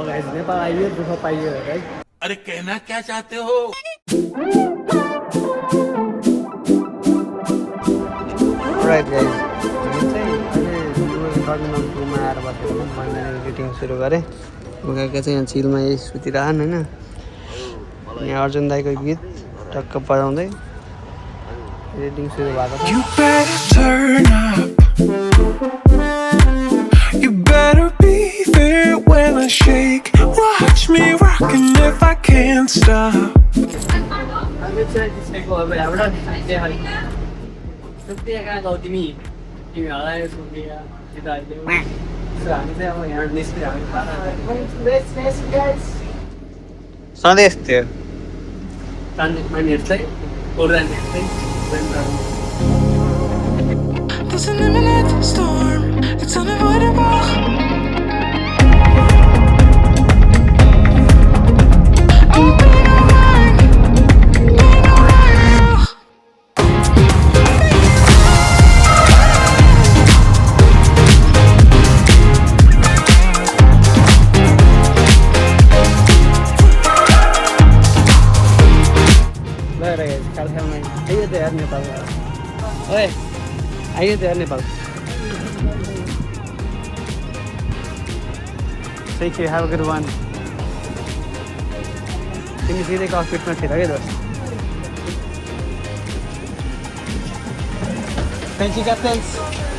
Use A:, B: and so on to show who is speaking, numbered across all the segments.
A: Guys Nepal आइयो दुःख पाइयो है।
B: अरे कहना क्या चाहते हो?
A: राइट गाइस, हामी चाहिँ अहिले टर्मिनल 2 मा आएर बसेको छौँ। मैले एडिटिङ सुरु गरेँ। उनीहरूका चाहिँ यहाँ चिलमा यही सुतिरहन् होइन। यहाँ अर्जुन दाईको गीत टक्क बजाउँदै एडिटिङ सुरु भएको छ।
C: You better turn up. You better be there when I shake. Watch me rockin' if I can't stop.
A: हामी चाहिँ त्यसको अब यहाँबाट सुत्तिएका गौ तिमीहरूलाई सुत्तिएका यता अहिले हामी चाहिँ अब यहाँ निस्कियो। सन्देश थियो मानिहरू चाहिँ ओर्दानीहरू चाहिँ
C: There's an imminent storm. It's unavoidable. Open your mind. Ain't no hurry.
A: आइयो त यार नेपाल। ओए आइयो त यार Nepal. Thank you, have a good one. तिमी सिधै ककपिटमा थिएन क्या दोस्त। Thank you, captains.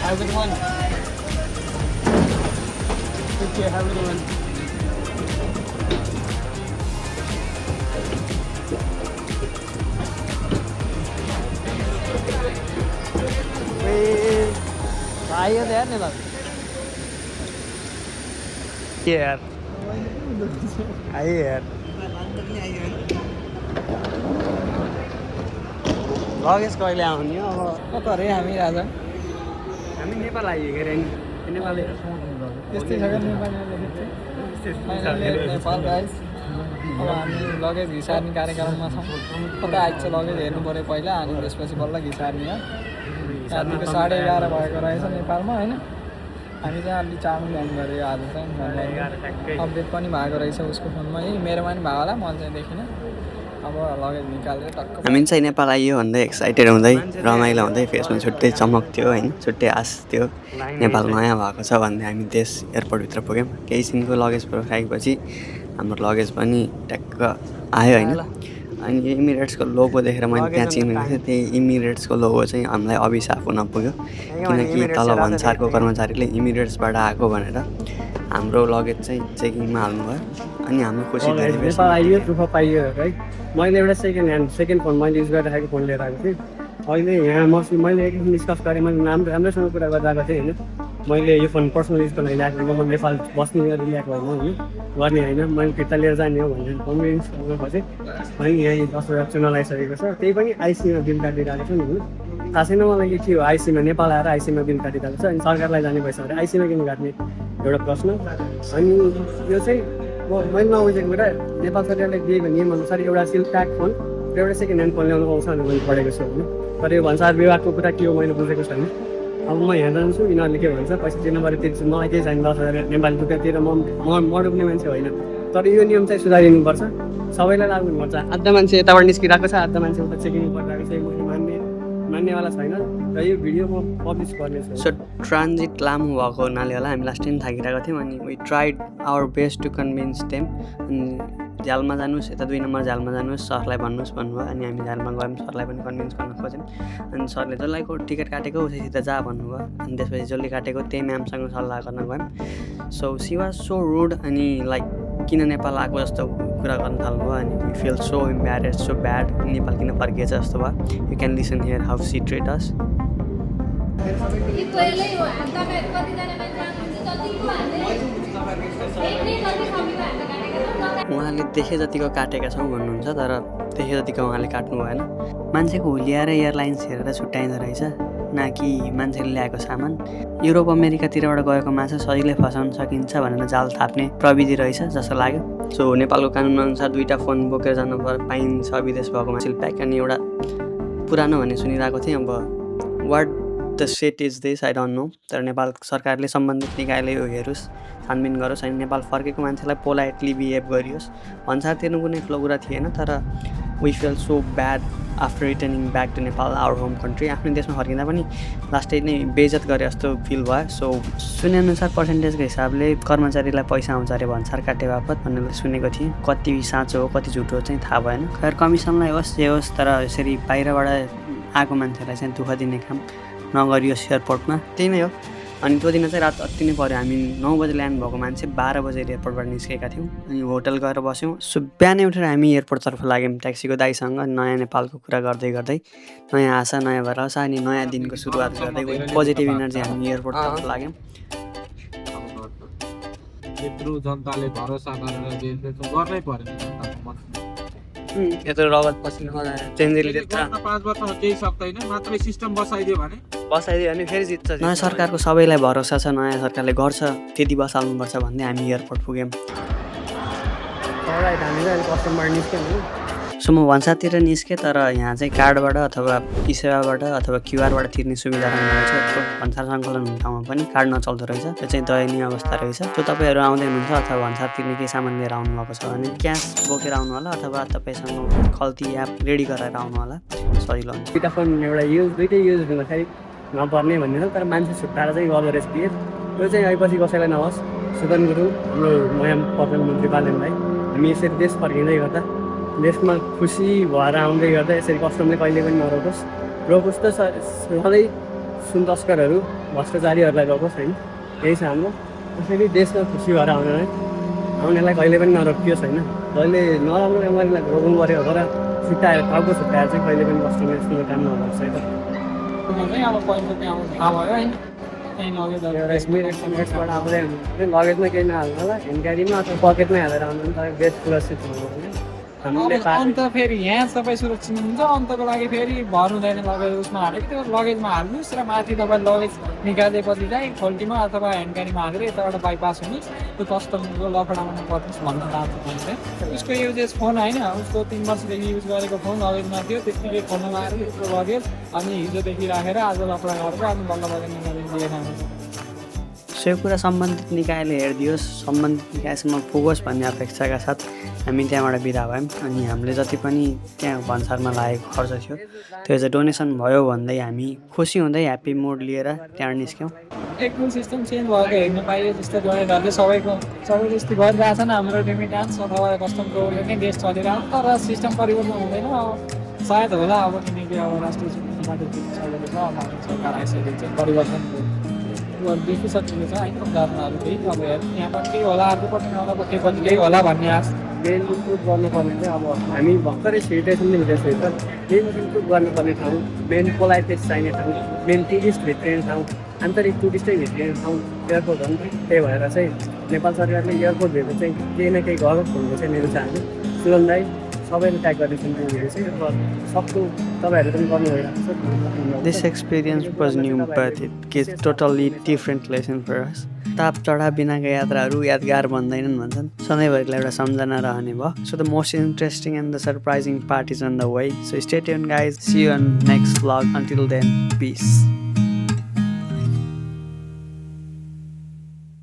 A: Have a good one. Thank you, have a good one. आइयो त यार नेपाल। के यार आइयो यार। लगेज कहिले आउने हो? अब कता अरे हामी राजा हामी नेपाल आइयो के अरे नेपाल
D: त्यस्तै छ क्या नेपाल गाइस। अब हामी लगेज घिसार्ने कार्यक्रममा छौँ। कता आइन्छ लगेज हेर्नु पऱ्यो पहिला, अनि त्यसपछि बल्ल घिसार्ने हो। रातिको 11:30 भएको रहेछ नेपालमा होइन। हामी चाहिँ अलि चाँडो जानु पऱ्यो आज चाहिँ। अपडेट पनि भएको रहेछ उसको फोनमा, यही मेरोमा पनि भयो होला, मैले चाहिँ देखिनँ। अब लगेज निकालेर टक्क
A: हामी चाहिँ नेपाल आइयो भन्दै एक्साइटेड हुँदै रमाइलो हुँदै फेसमा छुट्टै चमक थियो होइन, छुट्टै आश थियो नेपाल नयाँ भएको छ भन्दै हामी त्यस एयरपोर्टभित्र पुग्यौँ। केही दिनको लगेज राखेपछि हाम्रो लगेज पनि ट्याक्क आयो होइन। अनि इमिरेट्सको लोगो देखेर मैले त्यहाँ चिनेको थिएँ, त्यही इमिरेट्सको लोगो चाहिँ हामीलाई अभिशाप हुन पुग्यो, किनकि तल भन्सारको कर्मचारीले इमिरेट्सबाट आएको भनेर हाम्रो लगेज चाहिँ चेकिङमा हाल्नुभयो। अनि हाम्रो खुसी नेपाल आइयो दुःख पाइयो है। मैले एउटा सेकेन्ड फोन मैले युज गरिराखेको फोन लिएर आएको थिएँ। अहिले यहाँ मैले एकदिन डिस्कस गरेँ, मैले राम्रोसँग कुरा गरिरहेको थिएँ होइन। मैले यो फोन पर्सनल युजको लागि ल्याएको, म नेपाल बस्ने गरी ल्याएको होइन होइन, गर्ने होइन, मैले फिर्ता लिएर जाने हो भनेर कन्भिन्स गर्नु खोजेँ। अनि यहाँ 10,000 चुनाव आइसकेको छ, त्यही पनि आइसीमा बिल काटिरहेको छ नि होइन। थाहा छैन मलाई के हो, आइसीमा नेपाल आएर आइसीमा बिल काटिरहेको छ। अनि सरकारलाई जाने पैसा भने आइसीमा किन काट्ने एउटा प्रश्न। अनि यो चाहिँ मैले नबुझेको कुरा, नेपाल सरकारले दिएको नियमअनुसार एउटा सिल ट्याग फोन र एउटा सेकेन्ड ह्यान्ड फोन ल्याउनु पाउँछ भनेर मैले पढेको छु होइन। तर यो भन्सार विभागको कुरा के हो मैले बुझेको छैन। अब म यहाँ जान्छु, यिनीहरूले के भन्छ पैसा तिर्नु पऱ्यो, तिर्छु, मलाई केही छैन 10,000 नेपाली रुपियाँतिर म डुब्ने मान्छे होइन। तर यो नियम चाहिँ सुधारिनुपर्छ, सबैलाई लागु हुनुपर्छ। आधा मान्छे यताबाट निस्किरहेको छ, आधा मान्छे उता चेकिङ गरिरहेको छ, मैले मान्नेवाला छैन र यो भिडियो म पब्लिस गर्नेछु। सो ट्रान्जिट लामो भएको हुनाले होला हामी लास्ट टाइम थाकिरहेको थियौँ। अनि we tried our best to convince them. अनि झ्यालमा जानुहोस्, यता 2 नम्बर झ्यालमा जानुहोस्, सरलाई भन्नुहोस् भन्नुभयो। अनि हामी झ्यालमा गयौँ, सरलाई पनि कन्भिन्स गर्न खोज्यौँ। अनि सरले जसलाईको टिकट काटेको उसैसित जा भन्नुभयो। अनि त्यसपछि जसले काटेको त्यही म्यामसँग सल्लाह गर्न गयौँ। So she was so rude. अनि लाइक किन नेपाल आएको जस्तो कुरा गर्न थाल्नुभयो। अनि we feel so embarrassed, so bad, Nepal किन फर्किएछ जस्तो भयो। You can listen here how she treat us. उहाँले देखे जतिको काटेका छौँ भन्नुहुन्छ, तर देखे जतिको उहाँले काट्नु भएन। मान्छेको हुलियाएर एयरलाइन्स हेरेर छुट्याइँदो रहेछ, न कि मान्छेले ल्याएको सामान। युरोप अमेरिकातिरबाट गएको माछा सजिलै फसाउन सकिन्छ भनेर जाल थाप्ने प्रविधि रहेछ जस्तो लाग्यो। सो नेपालको कानुनअनुसार 2टा फोन बोकेर जानु पाइन्छ विदेश भएको मान्छेले प्याक। अनि एउटा पुरानो भन्ने सुनिरहेको थिएँ, अब what the set is this I don't know, तर नेपाल सरकारले सम्बन्धित निकायले यो हेरोस्, छानबिन गरोस् अनि नेपाल फर्केको मान्छेलाई पोलाइटली बिहेभ गरियोस्। भन्सार तिर्नु कुनै ठुलो कुरा थिएन, तर we feel so bad after returning back to Nepal our home country. आफ्नो देशमा फर्किँदा पनि लास्टै नै बेइज्जत गरे जस्तो फिल भयो। सो सुनेअनुसार पर्सेन्टेजको हिसाबले कर्मचारीलाई पैसा आउँछ अरे भन्सार काटे बापत भनेर सुनेको थिएँ। कति साँचो हो कति झुटो हो चाहिँ थाहा भएन। खैर कमिसनलाई होस् जे होस्, तर यसरी बाहिरबाट आएको मान्छेलाई चाहिँ दुःख दिने काम नगरियोस् एयरपोर्टमा, त्यही नै हो। अनि त्यो दिन चाहिँ रात अति नै पऱ्यो। हामी 9 बजे ल्यान्ड भएको मान्छे 12 बजे एयरपोर्टबाट निस्केका थियौँ अनि होटल गएर बस्यौँ। सो बिहानै उठेर हामी एयरपोर्टतर्फ लाग्यौँ ट्याक्सीको दाइसँग, नयाँ नेपालको कुरा गर्दै गर्दै, नयाँ आशा नयाँ भरोसा अनि नयाँ दिनको सुरुवात गर्दै पोजिटिभ इनर्जी हामी एयरपोर्टतर्फ लाग्यौँ।
E: यत्रो जनताले भरोसा गरेर गर्नै पर्यो।
A: यत्रो रगत पसिना चेन्जेले त्यत्रो
E: 5 वर्षमा केही सक्दैन, मात्रै सिस्टम बसाइदियो भने
A: फेरि जित्छ। नयाँ सरकारको सबैलाई भरोसा छ, नयाँ सरकारले गर्छ, त्यति बसाल्नुपर्छ भन्दै हामी एयरपोर्ट पुग्यौँ। हामी चाहिँ कस्टमबाट निस्क्यौँ। सो म भन्सातिर निस्केँ, तर यहाँ चाहिँ कार्डबाट अथवा ई सेवाबाट अथवा क्युआरबाट तिर्ने सुविधा रहेन रहेछ। भन्सार सङ्कलन हुने ठाउँमा पनि कार्ड नचल्दो रहेछ। त्यो चाहिँ दयनीय अवस्था रहेछ। सो तपाईँहरू आउँदै हुनुहुन्छ अथवा भन्सार तिर्ने केही सामान लिएर आउनुभएको छ भने क्यास बोकेर आउनु होला अथवा तपाईँसँग खल्ती एप रेडी गराएर आउनु होला, सजिलो हुन्छ। दुईवटा फोन एउटा दुइटै युज हुँदाखेरि नपर्ने भन्ने छ, तर मान्छे छुट्टाएर चाहिँ गर्दो रहेछ बिहे। त्यो चाहिँ अहिपछि कसैलाई नहोस्। सुदन गुरुङ हाम्रो नयाँ प्रधानमन्त्री बालेन भाइ, हामी यसरी देश फर्किँदै गर्दा देशमा खुसी भएर आउँदै गर्दा यसरी कस्टमले कहिले पनि नरोकोस्। रोकोस् त सधैँ सुन तस्करहरू भ्रष्टाचारीहरूलाई रोकोस् होइन, यही छ हाम्रो। त्यसरी देशमा खुसी भएर आउनेलाई कहिले पनि नरोकियोस् होइन। जहिले नराम्रो बेमारीलाई रोक्नु पऱ्यो तर छुट्टाएर टाउको छुट्टाएर चाहिँ कहिले पनि कस्टमले यस्तो काम नगर्छ है त।
D: अब पैसा त्यहाँ थाहा भयो होइन, त्यहीँ
A: लगेजबाट आउँदै लगेजमा केही नहाल्नु होला, ह्यान्डक्यारीमा अथवा पकेटमै हालेर आउनु भने तपाईँ बेस्ट सुरक्षित हुनु।
D: अन्त फेरि यहाँ तपाईँ सुरक्षित हुन्छ, अन्तको लागि फेरि भर हुँदैन लगेज उसमा हालेको त्यो लगेजमा हाल्नुहोस् र माथि तपाईँ लगेज निकालेपछि चाहिँ खोल्टीमा अथवा ह्यान्डक्यारीमा हालेर यताबाट बाइपास हुनुहोस्। त्यो कस्टमरको लफडामा नपर्नुहोस् भन्न चाहन्छु मैले। उसको युजेस फोन होइन, उसको 3 वर्षदेखि युज गरेको फोन लगेजमा थियो, त्यतिकै खोल्न लगाएर उसको लगेज अनि हिजोदेखि राखेर आज लफडा गरेर अनि बल्ल बल्ल निकालिदिएर
A: सो यो कुरा सम्बन्धित निकायले हेरिदियोस्, सम्बन्धित निकायसम्म पुगोस् भन्ने अपेक्षाका साथ हामी त्यहाँबाट बिदा भयौँ। अनि हामीले जति पनि त्यहाँ भन्सारमा लागेको खर्च थियो त्यो चाहिँ डोनेसन भयो भन्दै हामी खुसी हुँदै ह्याप्पी मोड लिएर त्यहाँबाट निस्क्यौँ।
D: एकदम सिस्टम चेन्ज भएको हेर्न पाइयो, जस्तो डोनेटहरूले सबै जस्तो गरिरहेको छ नि हाम्रो रेमिट्यान्स अथवा कस्टमको नै देश चलिरहेको, तर सिस्टम परिवर्तन हुँदैन। अब सायद होला, अब किनकि अब राष्ट्रिय सरकार आइसकेको चाहिँ परिवर्तन देखि सकिएको छ होइन। उदाहरणहरू केही अब यहाँबाट केही होला, अर्कोपट्टि नलापट्टि पनि केही होला भन्ने आश।
A: मेन इम्प्रुभ गर्नुपर्ने चाहिँ अब हामी भर्खरै सिरिटेसनले हुँदैछ त, मेन इम्प्रुभ गर्नुपर्ने ठाउँ, मेन पोलाइटेस चाहिने ठाउँ, मेन टुरिस्ट भित्रिने ठाउँ, आन्तरिक टुरिस्टै भित्रिने ठाउँ एयरपोर्ट हो नि त। त्यही भएर चाहिँ नेपाल सरकारले एयरपोर्ट भेट्दा चाहिँ केही न केही गरोस् भन्ने चाहिँ मेरो चाहना। सुरन दाइ सबैले ट्याग गर्दैछन् त्यो भिडियो चाहिँ सक्दो तपाईँहरूले पनि गर्नु भइरहेको छ। This experience was new but it gives totally different lesson for us. ताप चढाव बिनाका यात्राहरू यादगार भन्दैनन् भन्छन्, सधैँभरिलाई एउटा सम्झना रहने भयो। So the most interesting and the surprising part is on the way. So stay tuned guys, see you on next vlog. Until then, piece.